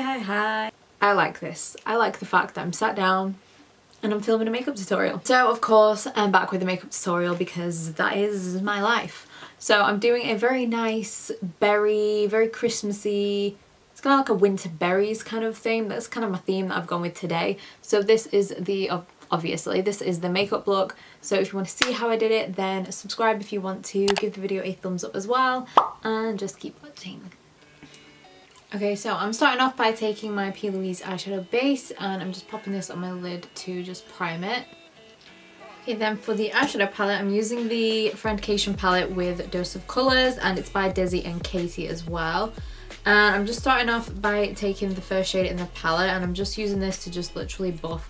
Hi. I like this. I like the fact that I'm sat down and I'm filming a makeup tutorial. So of course I'm back with a makeup tutorial because that is my life. So I'm doing a very nice berry, very Christmassy, it's kind of like a winter berries kind of theme. That's kind of my theme that I've gone with today. So this is obviously this is the makeup look. So if you want to see how I did it, then subscribe if you want to, give the video a thumbs up as well, and just keep watching. Okay, so I'm starting off by taking my P.Louise eyeshadow base and I'm just popping this on my lid to just prime it. Okay, then for the eyeshadow palette, I'm using the Friendcation palette with Dose of Colours, and it's by Desi and Katy as well. And I'm just starting off by taking the first shade in the palette, and I'm just using this to just literally buff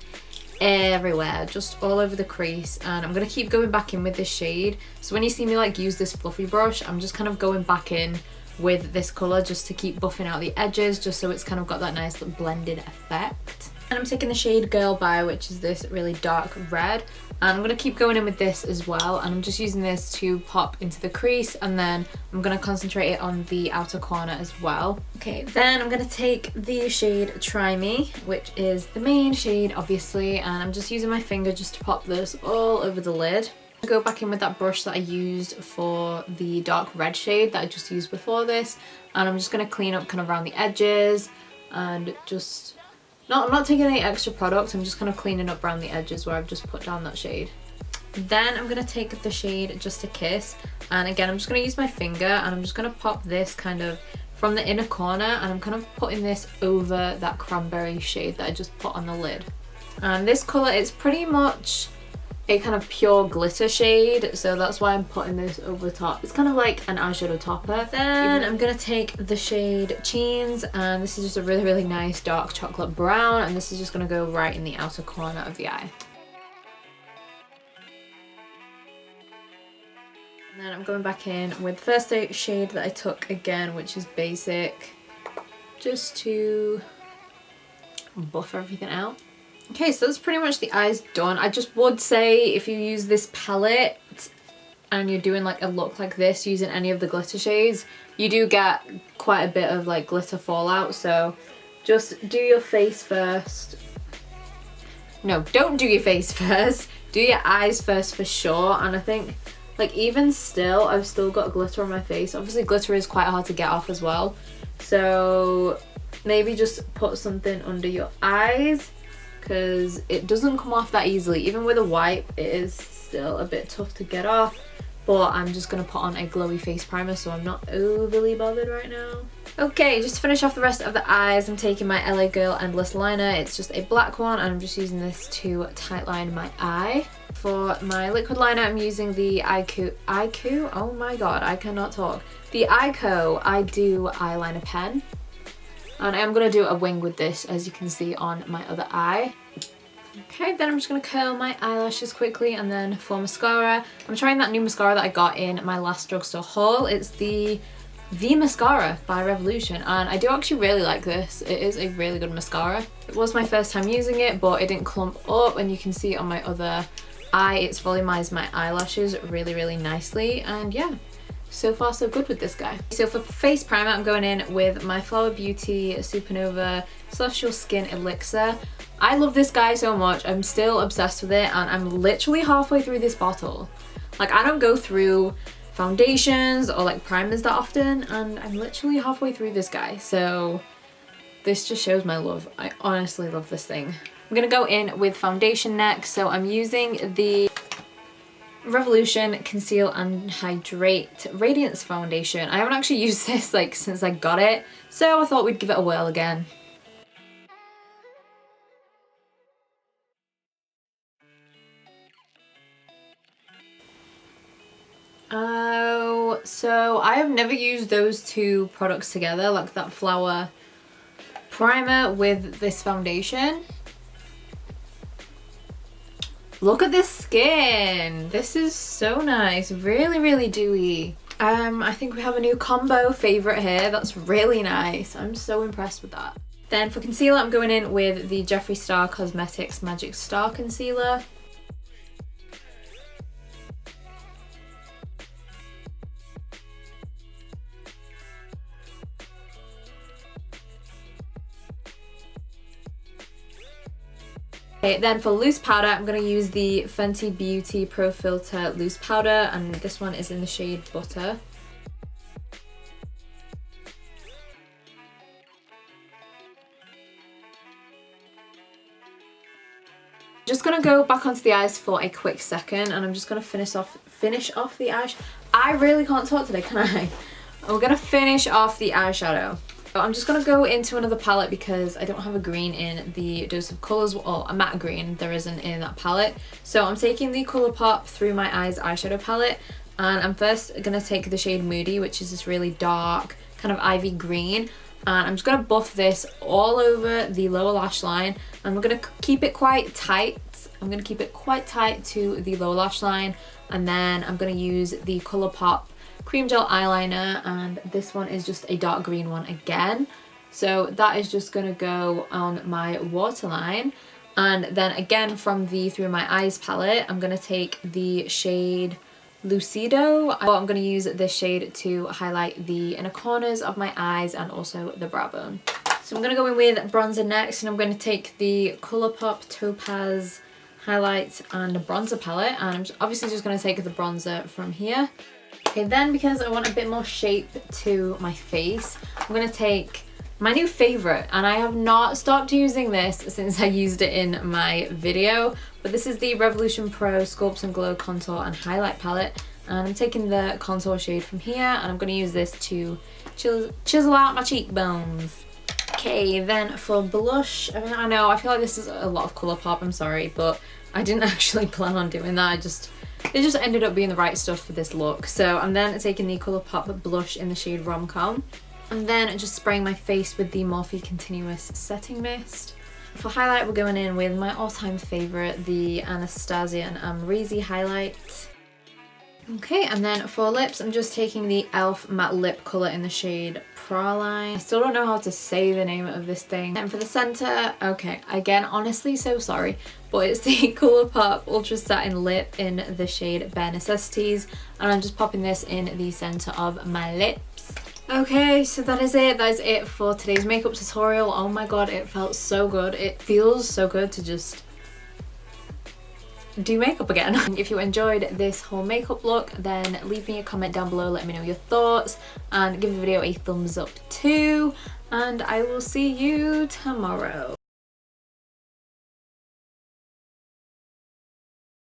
everywhere, just all over the crease. And I'm going to keep going back in with this shade. So when you see me like use this fluffy brush, I'm just kind of going back in with this colour just to keep buffing out the edges, just so it's kind of got that nice blended effect. And I'm taking the shade Girl Bye, which is this really dark red, and I'm going to keep going in with this as well, and I'm just using this to pop into the crease, and then I'm going to concentrate it on the outer corner as well. Okay, then I'm going to take the shade Try Me, which is the main shade obviously, and I'm just using my finger just to pop this all over the lid. I go back in with that brush that I used for the dark red shade that I just used before this, and I'm just going to clean up kind of around the edges and just... I'm not taking any extra product, I'm just kind of cleaning up around the edges where I've just put down that shade. Then I'm going to take the shade Just a Kiss, and again I'm just going to use my finger and I'm just going to pop this kind of from the inner corner, and I'm kind of putting this over that cranberry shade that I just put on the lid. And this colour is pretty much a kind of pure glitter shade, so that's why I'm putting this over the top. It's kind of like an eyeshadow topper. Then I'm gonna take the shade Cheens, and this is just a really, really nice dark chocolate brown, and this is just gonna go right in the outer corner of the eye. And then I'm going back in with the first shade that I took again, which is Basic, just to buff everything out. Okay, so that's pretty much the eyes done. I just would say if you use this palette and you're doing like a look like this using any of the glitter shades, you do get quite a bit of like glitter fallout, so just do your face first. No, don't do your face first. Do your eyes first for sure. And I think like even still, I've still got glitter on my face. Obviously glitter is quite hard to get off as well. So maybe just put something under your eyes, because it doesn't come off that easily. Even with a wipe, it is still a bit tough to get off, but I'm just going to put on a glowy face primer, so I'm not overly bothered right now. Okay, just to finish off the rest of the eyes, I'm taking my LA Girl Endless Liner. It's just a black one, and I'm just using this to tightline my eye. For my liquid liner, I'm using the Eyeko, oh my god, I cannot talk. The Eyeko I Do eyeliner pen. And I am going to do a wing with this, as you can see on my other eye. Okay, then I'm just going to curl my eyelashes quickly, and then for mascara, I'm trying that new mascara that I got in my last drugstore haul. It's the Mascara by Revolution, and I do actually really like this. It is a really good mascara. It was my first time using it, but it didn't clump up, and you can see on my other eye, it's volumized my eyelashes really, really nicely, and yeah. So far so good with this guy. So for face primer, I'm going in with my Flower Beauty Supernova Celestial Skin Elixir. I love this guy so much. I'm still obsessed with it, and I'm literally halfway through this bottle. Like, I don't go through foundations or like primers that often, and I'm literally halfway through this guy. So this just shows my love. I honestly love this thing. I'm gonna go in with foundation next. So I'm using the Revolution Conceal and Hydrate Radiance Foundation. I haven't actually used this like since I got it, so I thought we'd give it a whirl again. Oh, so I have never used those two products together, like that flower primer with this foundation. Look at this skin. This is so nice. Really, really dewy. I think we have a new combo favorite here. That's really nice. I'm so impressed with that. Then for concealer, I'm going in with the Jefree Star Cosmetics Magic Star Concealer. Okay, then for loose powder, I'm going to use the Fenty Beauty Pro Filter Loose Powder, and this one is in the shade Butter. Just gonna go back onto the eyes for a quick second, and I'm just gonna finish off the eyes. I really can't talk today, can I? We're gonna finish off the eyeshadow. So I'm just gonna go into another palette because I don't have a green in the Dose of Colours, or a matte green there isn't in that palette. So I'm taking the Colourpop Through My Eyes eyeshadow palette, and I'm first gonna take the shade Moody, which is this really dark kind of ivy green. And I'm just going to buff this all over the lower lash line, and we're going to keep it quite tight. I'm going to keep it quite tight to the lower lash line, and then I'm going to use the Colourpop Cream Gel Eyeliner, and this one is just a dark green one again. So that is just going to go on my waterline, and then again from the Through My Eyes palette, I'm going to take the shade Lucido. I'm going to use this shade to highlight the inner corners of my eyes and also the brow bone. So I'm going to go in with bronzer next, and I'm going to take the Colourpop Topaz highlight and bronzer palette, and I'm obviously just going to take the bronzer from here. Okay, then because I want a bit more shape to my face, I'm going to take my new favourite, and I have not stopped using this since I used it in my video, but this is the Revolution Pro Sculpt and Glow Contour and Highlight Palette, and I'm taking the contour shade from here, and I'm going to use this to chisel out my cheekbones. Okay, then for blush, I know, I feel like this is a lot of Colourpop, I'm sorry, but I didn't actually plan on doing that. It just ended up being the right stuff for this look. So I'm then taking the Colourpop blush in the shade Romcom, and then just spraying my face with the Morphe Continuous Setting Mist. For highlight, we're going in with my all-time favourite, the Anastasia and Amrezy highlight. Okay, and then for lips, I'm just taking the e.l.f. matte lip colour in the shade Praline. I still don't know how to say the name of this thing. And for the centre, okay, again, honestly, so sorry, but it's the Colourpop Ultra Satin Lip in the shade Bare Necessities, and I'm just popping this in the centre of my lips. Okay, so that is it for today's makeup tutorial. Oh my god, it felt so good. It feels so good to just do makeup again. If you enjoyed this whole makeup look, then leave me a comment down below, let me know your thoughts, and give the video a thumbs up too, and I will see you tomorrow.